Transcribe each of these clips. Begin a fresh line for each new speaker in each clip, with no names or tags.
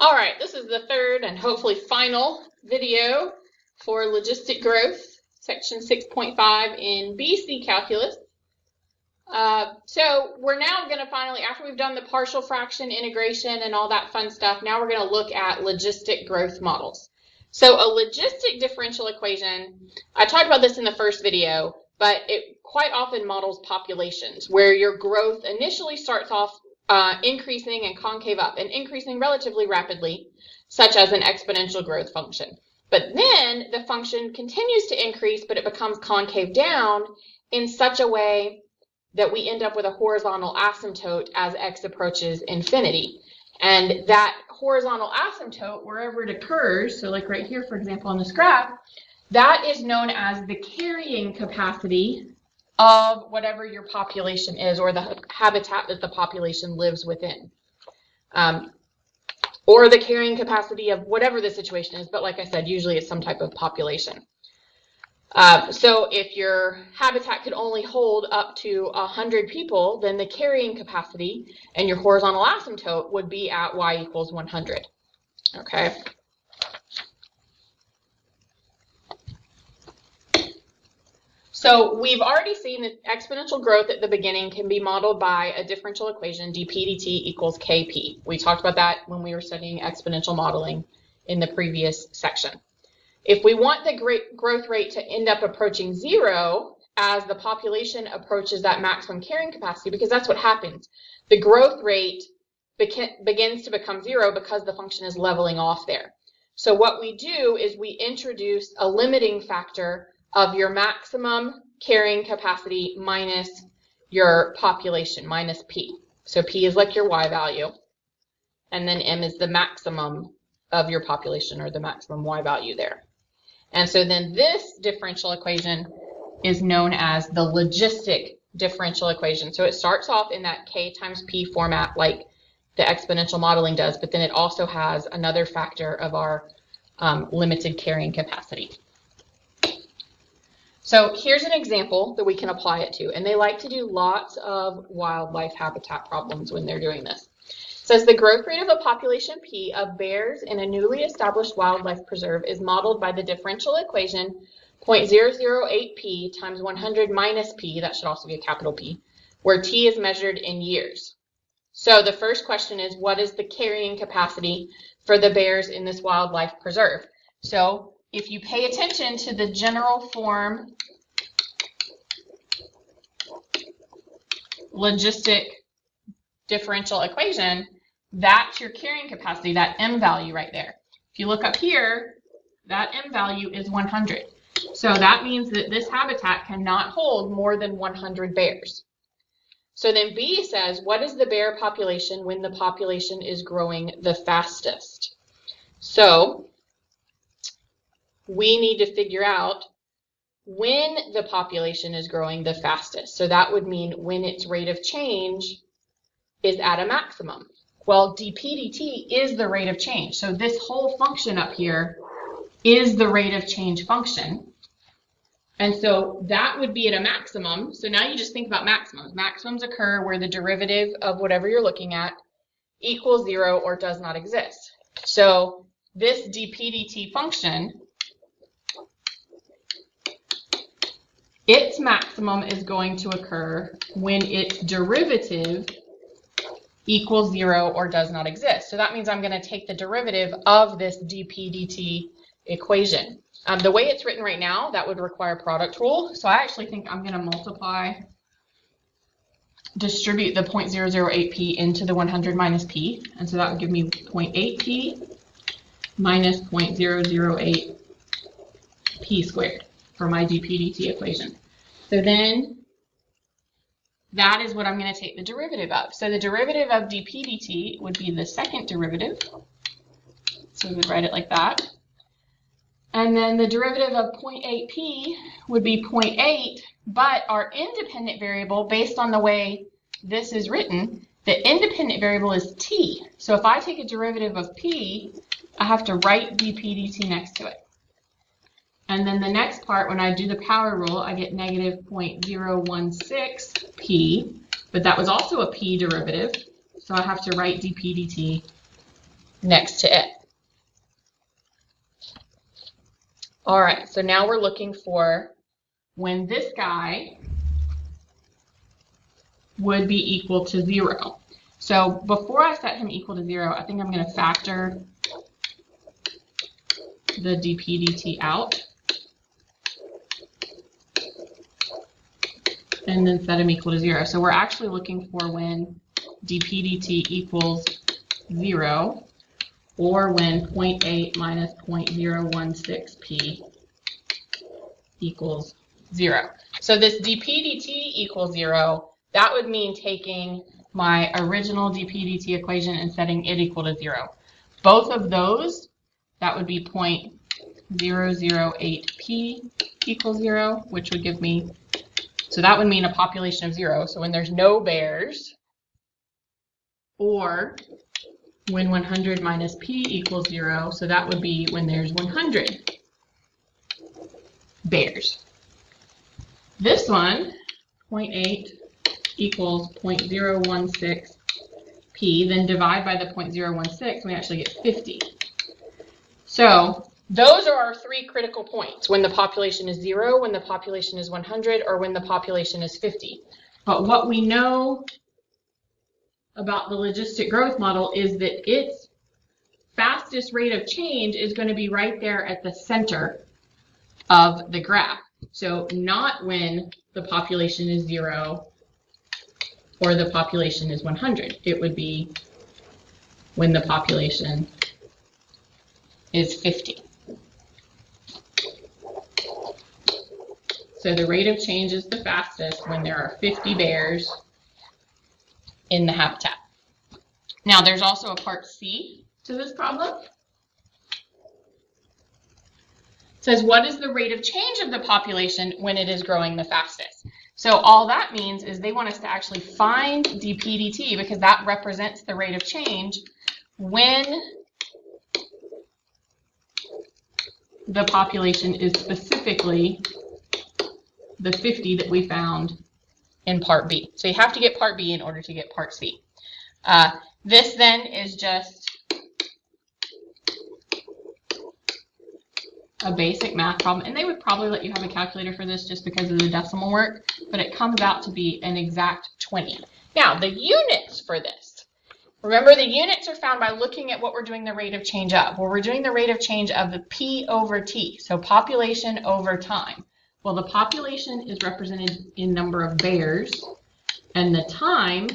All right, this is the third and hopefully final video for logistic growth, section 6.5 in BC calculus. So we're now going to finally, after we've done the partial fraction integration and all that fun stuff, now we're going to look at logistic growth models. So a logistic differential equation, I talked about this in the first video, but it quite often models populations where your growth initially starts off increasing and concave up and increasing relatively rapidly, such as an exponential growth function. But then the function continues to increase, but it becomes concave down in such a way that we end up with a horizontal asymptote as x approaches infinity. And that horizontal asymptote, wherever it occurs, so like right here, for example, on this graph, that is known as the carrying capacity of whatever your population is, or the habitat that the population lives within. Or the carrying capacity of whatever the situation is, but like I said, usually it's some type of population. So if your habitat could only hold up to 100 people, then the carrying capacity and your horizontal asymptote would be at y equals 100. Okay. So we've already seen that exponential growth at the beginning can be modeled by a differential equation, dp dt equals kp. We talked about that when we were studying exponential modeling in the previous section. If we want the growth rate to end up approaching 0 as the population approaches that maximum carrying capacity, because that's what happens, the growth rate begins to become 0 because the function is leveling off there. So what we do is we introduce a limiting factor of your maximum carrying capacity minus your population, minus p. So p is like your y value, and then m is the maximum of your population, or the maximum y value there. And so then this differential equation is known as the logistic differential equation. So it starts off in that k times p format like the exponential modeling does, but then it also has another factor of our limited carrying capacity. So here's an example that we can apply it to, and they like to do lots of wildlife habitat problems when they're doing this. It says the growth rate of a population P of bears in a newly established wildlife preserve is modeled by the differential equation 0.008p times 100 minus p, that should also be a capital P, where t is measured in years. So the first question is, what is the carrying capacity for the bears in this wildlife preserve? So if you pay attention to the general form logistic differential equation, that's your carrying capacity, that m value right there. If you look up here, that m value is 100. So that means that this habitat cannot hold more than 100 bears. So then B says, what is the bear population when the population is growing the fastest? So we need to figure out when the population is growing the fastest. So that would mean when its rate of change is at a maximum. Well, dp dt is the rate of change. So this whole function up here is the rate of change function. And so that would be at a maximum. So now you just think about maximums. Maximums occur where the derivative of whatever you're looking at equals 0 or does not exist. So this dp dt function, its maximum is going to occur when its derivative equals 0 or does not exist. So that means I'm going to take the derivative of this dp dt equation. The way it's written right now, that would require product rule. So I actually think I'm going to distribute the 0.008p into the 100 minus p. And so that would give me 0.8p minus 0.008p squared for my dp dt equation. So then that is what I'm going to take the derivative of. So the derivative of dp dt would be the second derivative. So we would write it like that. And then the derivative of 0.8p would be 0.8, but our independent variable, based on the way this is written, the independent variable is t. So if I take a derivative of p, I have to write dp dt next to it. And then the next part, when I do the power rule, I get negative 0.016p, but that was also a p derivative, so I have to write dp dt next to it. All right, so now we're looking for when this guy would be equal to 0. So before I set him equal to 0, I think I'm going to factor the dp dt out and then set him equal to 0. So we're actually looking for when dp dt equals 0 or when 0.8 minus 0.016p equals 0. So this dp dt equals 0, that would mean taking my original dp dt equation and setting it equal to 0. Both of those, that would be 0.008p equals 0, which would give me, so that would mean a population of 0. So when there's no bears, or when 100 minus p equals 0, so that would be when there's 100 bears. This one, 0.8 equals 0.016p, then divide by the 0.016, we actually get 50. So those are our 3 critical points: when the population is 0, when the population is 100, or when the population is 50. But what we know about the logistic growth model is that its fastest rate of change is going to be right there at the center of the graph. So not when the population is 0 or the population is 100. It would be when the population is 50. So the rate of change is the fastest when there are 50 bears in the habitat. Now there's also a part C to this problem. It says, what is the rate of change of the population when it is growing the fastest? So all that means is they want us to actually find dp dt, because that represents the rate of change when the population is specifically the 50 that we found in part B. So you have to get part B in order to get part C. This then is just a basic math problem, and they would probably let you have a calculator for this just because of the decimal work, but it comes out to be an exact 20. Now, the units for this. Remember, the units are found by looking at what we're doing the rate of change of. Well, we're doing the rate of change of the P over T, so population over time. Well, the population is represented in number of bears, and the time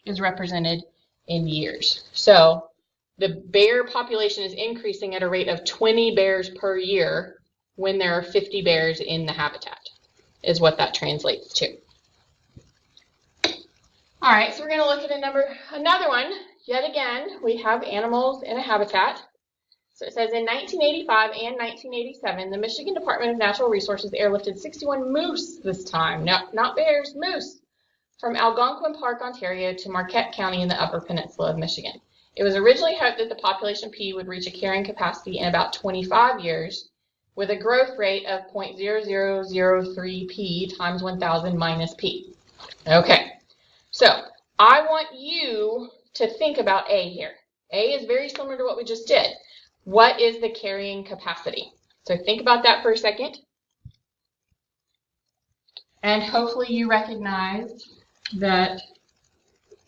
is represented in years. So the bear population is increasing at a rate of 20 bears per year when there are 50 bears in the habitat, is what that translates to. All right, so we're going to look at another one. Yet again, we have animals in a habitat. So it says in 1985 and 1987, the Michigan Department of Natural Resources airlifted 61 moose this time, not bears, moose, from Algonquin Park, Ontario to Marquette County in the Upper Peninsula of Michigan. It was originally hoped that the population P would reach a carrying capacity in about 25 years with a growth rate of 0.0003p times 1,000 minus p. Okay, so I want you to think about A here. A is very similar to what we just did. What is the carrying capacity? So think about that for a second. And hopefully you recognize that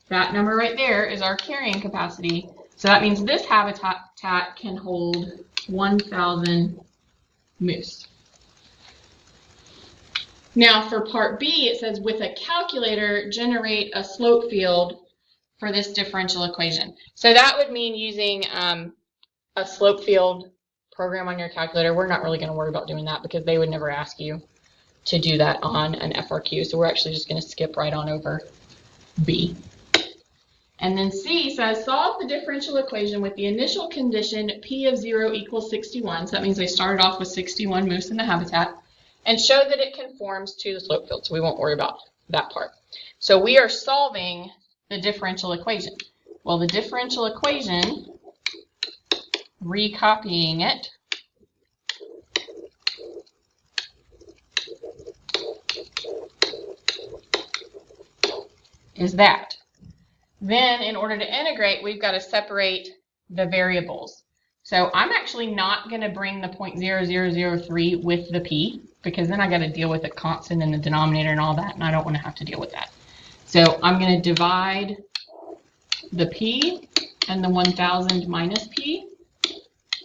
that number right there is our carrying capacity. So that means this habitat can hold 1,000 moose. Now for part B, it says with a calculator, generate a slope field for this differential equation. So that would mean using a slope field program on your calculator. We're not really going to worry about doing that because they would never ask you to do that on an FRQ. So we're actually just going to skip right on over B. And then C says solve the differential equation with the initial condition P of 0 equals 61. So that means they started off with 61 moose in the habitat, and show that it conforms to the slope field. So we won't worry about that part. So we are solving the differential equation. Well, the differential equation, recopying it, is that. Then in order to integrate, we've got to separate the variables. So I'm actually not going to bring the 0.0003 with the p, because then I got to deal with a constant in the denominator and all that, and I don't want to have to deal with that. So I'm going to divide the p and the 1000 minus p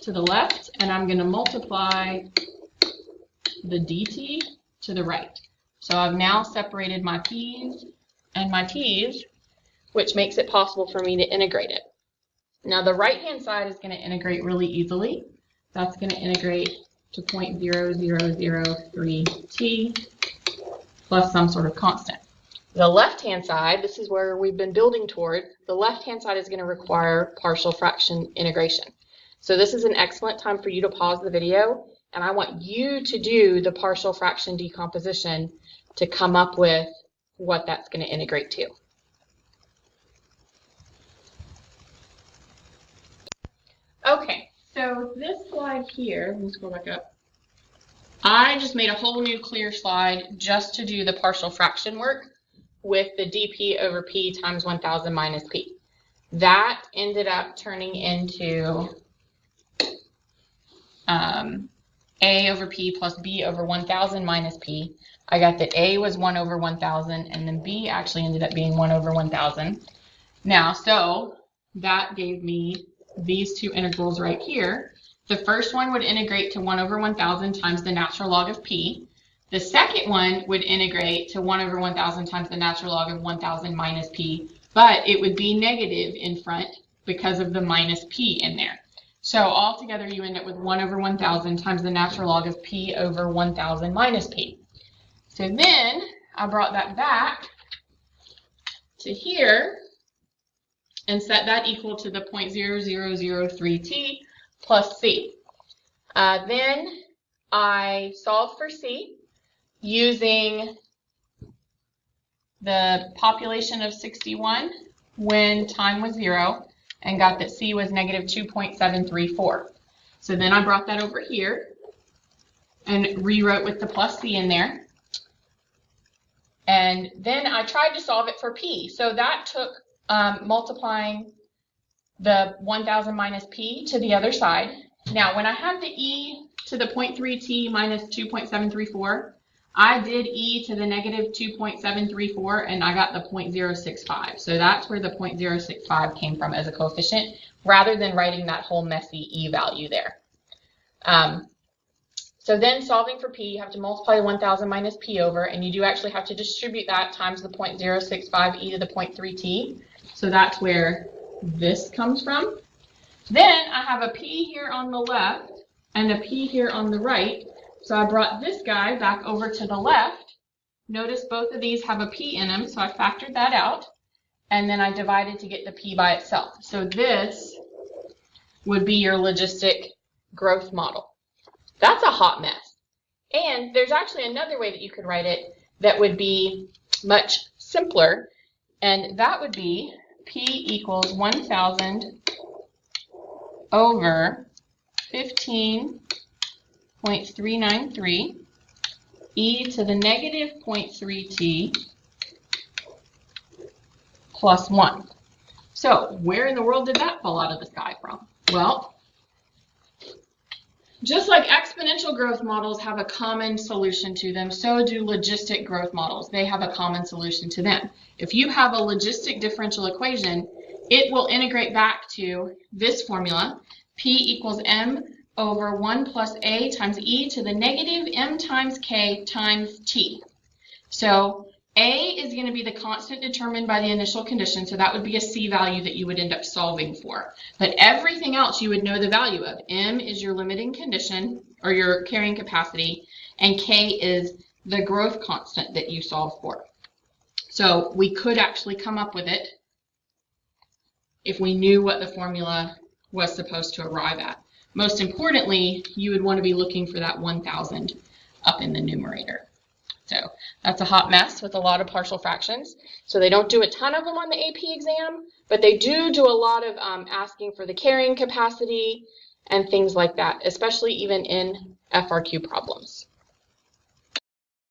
to the left, and I'm going to multiply the dt to the right. So I've now separated my p's and my t's, which makes it possible for me to integrate it. Now the right-hand side is going to integrate really easily. That's going to integrate to 0.0003t plus some sort of constant. The left-hand side, this is where we've been building toward, the left-hand side is going to require partial fraction integration. So this is an excellent time for you to pause the video, and I want you to do the partial fraction decomposition to come up with what that's going to integrate to. Okay, so this slide here, let's go back up. I just made a whole new clear slide just to do the partial fraction work with the dp over p times 1000 minus p. That ended up turning into a over p plus b over 1000 minus p. I got that a was 1 over 1000, and then b actually ended up being 1 over 1000. Now, so that gave me these two integrals right here. The first one would integrate to 1 over 1000 times the natural log of p. The second one would integrate to 1 over 1000 times the natural log of 1000 minus p, but it would be negative in front because of the minus p in there. So altogether you end up with 1 over 1000 times the natural log of p over 1000 minus p. So then I brought that back to here and set that equal to the 0.0003t plus c. Then I solved for c using the population of 61 when time was 0 and got that c was negative 2.734. So then I brought that over here and rewrote with the plus c in there. And then I tried to solve it for p. So that took multiplying the 1000 minus p to the other side. Now, when I had the e to the 0.3t minus 2.734, I did e to the negative 2.734, and I got the 0.065. So that's where the 0.065 came from as a coefficient, rather than writing that whole messy e value there. So then solving for p, you have to multiply the 1000 minus p over, and you do actually have to distribute that times the 0.065 e to the 0.3t. So that's where this comes from. Then I have a p here on the left and a p here on the right. So I brought this guy back over to the left. Notice both of these have a p in them, so I factored that out. And then I divided to get the p by itself. So this would be your logistic growth model. That's a hot mess. And there's actually another way that you could write it that would be much simpler. And that would be p equals 1000 over 15.393 e to the negative 0.3t plus 1. So where in the world did that fall out of the sky from? Well, just like exponential growth models have a common solution to them, so do logistic growth models. They have a common solution to them. If you have a logistic differential equation, it will integrate back to this formula, p equals m over 1 plus a times e to the negative m times k times t. So a is going to be the constant determined by the initial condition, so that would be a c value that you would end up solving for. But everything else you would know the value of. M is your limiting condition, or your carrying capacity, and k is the growth constant that you solve for. So we could actually come up with it if we knew what the formula was supposed to arrive at. Most importantly, you would want to be looking for that 1000 up in the numerator. So that's a hot mess with a lot of partial fractions. So they don't do a ton of them on the AP exam, but they do a lot of asking for the carrying capacity and things like that, especially even in FRQ problems.